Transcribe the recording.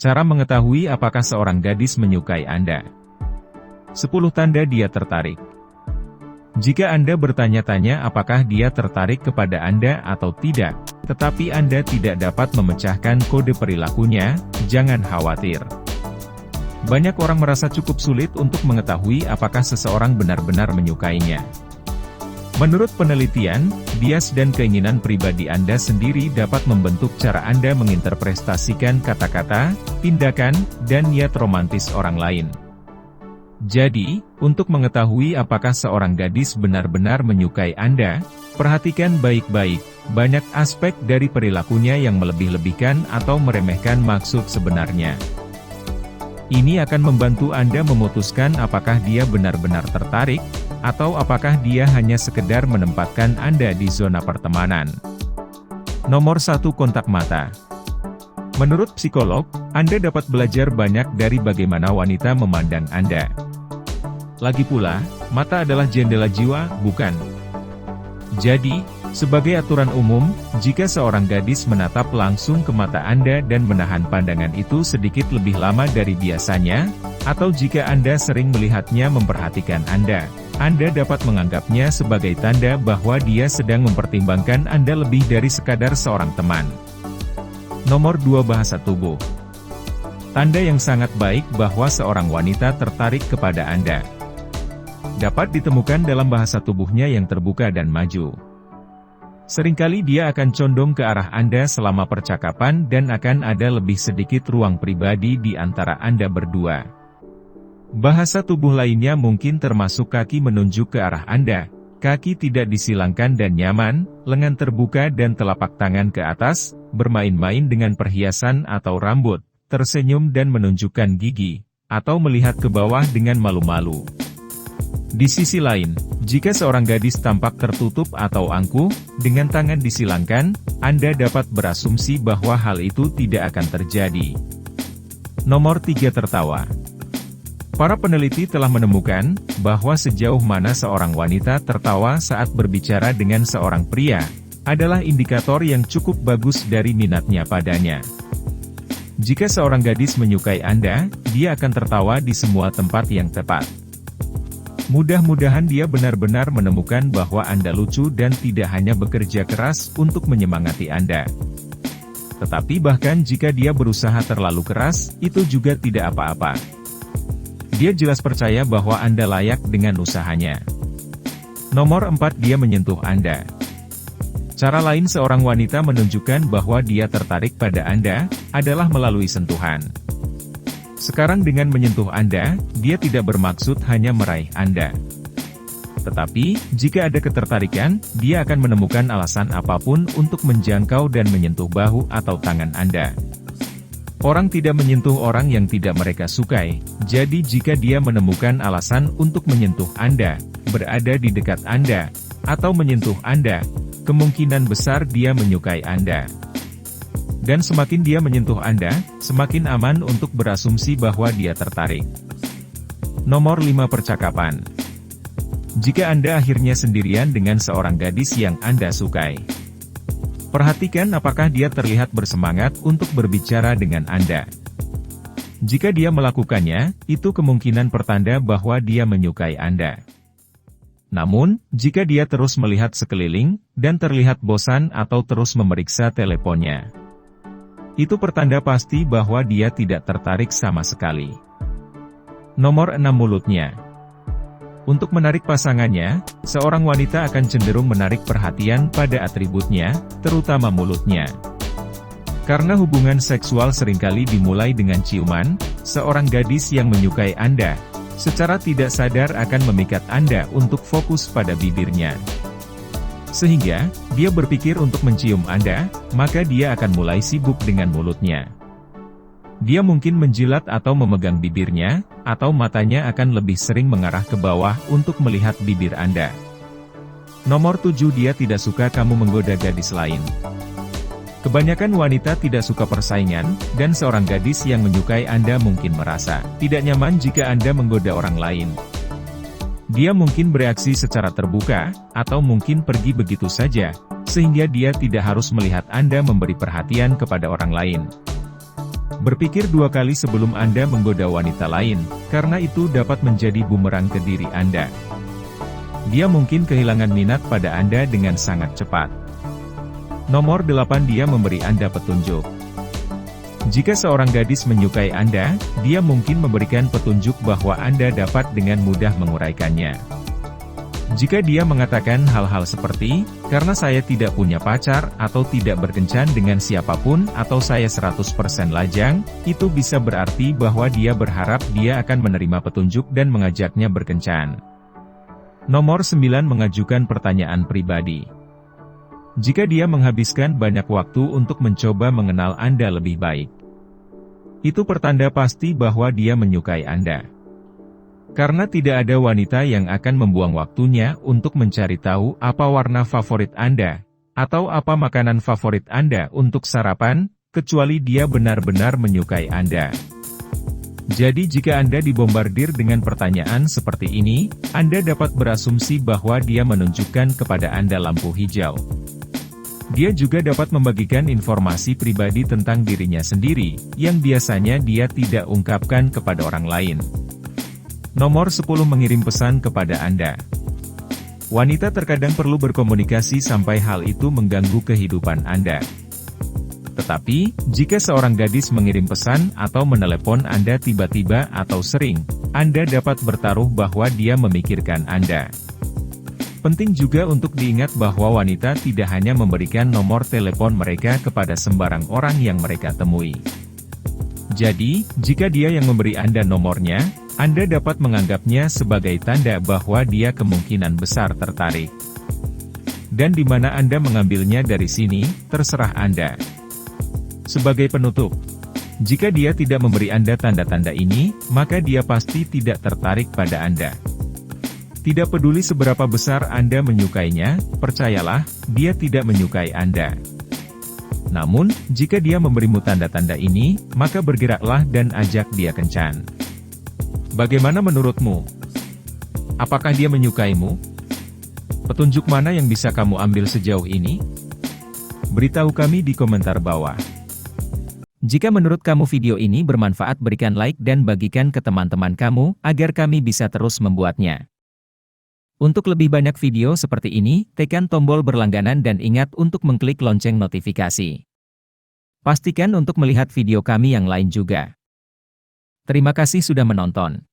Cara mengetahui apakah seorang gadis menyukai Anda. 10 tanda dia tertarik. Jika Anda bertanya-tanya apakah dia tertarik kepada Anda atau tidak, tetapi Anda tidak dapat memecahkan kode perilakunya, jangan khawatir. Banyak orang merasa cukup sulit untuk mengetahui apakah seseorang benar-benar menyukainya. Menurut penelitian, bias dan keinginan pribadi Anda sendiri dapat membentuk cara Anda menginterpretasikan kata-kata, tindakan, dan niat romantis orang lain. Jadi, untuk mengetahui apakah seorang gadis benar-benar menyukai Anda, perhatikan baik-baik, banyak aspek dari perilakunya yang melebih-lebihkan atau meremehkan maksud sebenarnya. Ini akan membantu Anda memutuskan apakah dia benar-benar tertarik, atau apakah dia hanya sekedar menempatkan Anda di zona pertemanan. Nomor 1, kontak mata. Menurut psikolog, Anda dapat belajar banyak dari bagaimana wanita memandang Anda. Lagi pula, mata adalah jendela jiwa, bukan? Jadi, sebagai aturan umum, jika seorang gadis menatap langsung ke mata Anda dan menahan pandangan itu sedikit lebih lama dari biasanya, atau jika Anda sering melihatnya memperhatikan Anda dapat menganggapnya sebagai tanda bahwa dia sedang mempertimbangkan Anda lebih dari sekadar seorang teman. Nomor 2, bahasa tubuh. Tanda yang sangat baik bahwa seorang wanita tertarik kepada Anda dapat ditemukan dalam bahasa tubuhnya yang terbuka dan maju. Seringkali dia akan condong ke arah Anda selama percakapan dan akan ada lebih sedikit ruang pribadi di antara Anda berdua. Bahasa tubuh lainnya mungkin termasuk kaki menunjuk ke arah Anda, kaki tidak disilangkan dan nyaman, lengan terbuka dan telapak tangan ke atas, bermain-main dengan perhiasan atau rambut, tersenyum dan menunjukkan gigi, atau melihat ke bawah dengan malu-malu. Di sisi lain, jika seorang gadis tampak tertutup atau angkuh, dengan tangan disilangkan, Anda dapat berasumsi bahwa hal itu tidak akan terjadi. Nomor 3, tertawa. Para peneliti telah menemukan bahwa sejauh mana seorang wanita tertawa saat berbicara dengan seorang pria adalah indikator yang cukup bagus dari minatnya padanya. Jika seorang gadis menyukai Anda, dia akan tertawa di semua tempat yang tepat. Mudah-mudahan dia benar-benar menemukan bahwa Anda lucu dan tidak hanya bekerja keras untuk menyemangati Anda. Tetapi bahkan jika dia berusaha terlalu keras, itu juga tidak apa-apa. Dia jelas percaya bahwa Anda layak dengan usahanya. Nomor 4, dia menyentuh Anda. Cara lain seorang wanita menunjukkan bahwa dia tertarik pada Anda, adalah melalui sentuhan. Sekarang dengan menyentuh Anda, dia tidak bermaksud hanya meraih Anda. Tetapi, jika ada ketertarikan, dia akan menemukan alasan apapun untuk menjangkau dan menyentuh bahu atau tangan Anda. Orang tidak menyentuh orang yang tidak mereka sukai, jadi jika dia menemukan alasan untuk menyentuh Anda, berada di dekat Anda, atau menyentuh Anda, kemungkinan besar dia menyukai Anda. Dan semakin dia menyentuh Anda, semakin aman untuk berasumsi bahwa dia tertarik. Nomor 5, percakapan. Jika Anda akhirnya sendirian dengan seorang gadis yang Anda sukai, perhatikan apakah dia terlihat bersemangat untuk berbicara dengan Anda. Jika dia melakukannya, itu kemungkinan pertanda bahwa dia menyukai Anda. Namun, jika dia terus melihat sekeliling, dan terlihat bosan atau terus memeriksa teleponnya, itu pertanda pasti bahwa dia tidak tertarik sama sekali. Nomor 6, mulutnya. Untuk menarik pasangannya, seorang wanita akan cenderung menarik perhatian pada atributnya, terutama mulutnya. Karena hubungan seksual seringkali dimulai dengan ciuman, seorang gadis yang menyukai Anda, secara tidak sadar akan memikat Anda untuk fokus pada bibirnya. Sehingga, dia berpikir untuk mencium Anda, maka dia akan mulai sibuk dengan mulutnya. Dia mungkin menjilat atau memegang bibirnya, atau matanya akan lebih sering mengarah ke bawah untuk melihat bibir Anda. Nomor 7, dia tidak suka kamu menggoda gadis lain. Kebanyakan wanita tidak suka persaingan, dan seorang gadis yang menyukai Anda mungkin merasa tidak nyaman jika Anda menggoda orang lain. Dia mungkin bereaksi secara terbuka, atau mungkin pergi begitu saja, sehingga dia tidak harus melihat Anda memberi perhatian kepada orang lain. Berpikir dua kali sebelum Anda menggoda wanita lain, karena itu dapat menjadi bumerang ke diri Anda. Dia mungkin kehilangan minat pada Anda dengan sangat cepat. Nomor 8, dia memberi Anda petunjuk. Jika seorang gadis menyukai Anda, dia mungkin memberikan petunjuk bahwa Anda dapat dengan mudah menguraikannya. Jika dia mengatakan hal-hal seperti, "Karena saya tidak punya pacar," atau "tidak berkencan dengan siapapun," atau "saya 100% lajang," itu bisa berarti bahwa dia berharap dia akan menerima petunjuk dan mengajaknya berkencan. Nomor 9, mengajukan pertanyaan pribadi. Jika dia menghabiskan banyak waktu untuk mencoba mengenal Anda lebih baik, itu pertanda pasti bahwa dia menyukai Anda. Karena tidak ada wanita yang akan membuang waktunya untuk mencari tahu apa warna favorit Anda, atau apa makanan favorit Anda untuk sarapan, kecuali dia benar-benar menyukai Anda. Jadi jika Anda dibombardir dengan pertanyaan seperti ini, Anda dapat berasumsi bahwa dia menunjukkan kepada Anda lampu hijau. Dia juga dapat membagikan informasi pribadi tentang dirinya sendiri, yang biasanya dia tidak ungkapkan kepada orang lain. Nomor 10, mengirim pesan kepada Anda. Wanita terkadang perlu berkomunikasi sampai hal itu mengganggu kehidupan Anda. Tetapi, jika seorang gadis mengirim pesan atau menelepon Anda tiba-tiba atau sering, Anda dapat bertaruh bahwa dia memikirkan Anda. Penting juga untuk diingat bahwa wanita tidak hanya memberikan nomor telepon mereka kepada sembarang orang yang mereka temui. Jadi, jika dia yang memberi Anda nomornya, Anda dapat menganggapnya sebagai tanda bahwa dia kemungkinan besar tertarik. Dan di mana Anda mengambilnya dari sini, terserah Anda. Sebagai penutup, jika dia tidak memberi Anda tanda-tanda ini, maka dia pasti tidak tertarik pada Anda. Tidak peduli seberapa besar Anda menyukainya, percayalah, dia tidak menyukai Anda. Namun, jika dia memberimu tanda-tanda ini, maka bergeraklah dan ajak dia kencan. Bagaimana menurutmu? Apakah dia menyukaimu? Petunjuk mana yang bisa kamu ambil sejauh ini? Beritahu kami di komentar bawah. Jika menurut kamu video ini bermanfaat, berikan like dan bagikan ke teman-teman kamu, agar kami bisa terus membuatnya. Untuk lebih banyak video seperti ini, tekan tombol berlangganan dan ingat untuk mengklik lonceng notifikasi. Pastikan untuk melihat video kami yang lain juga. Terima kasih sudah menonton.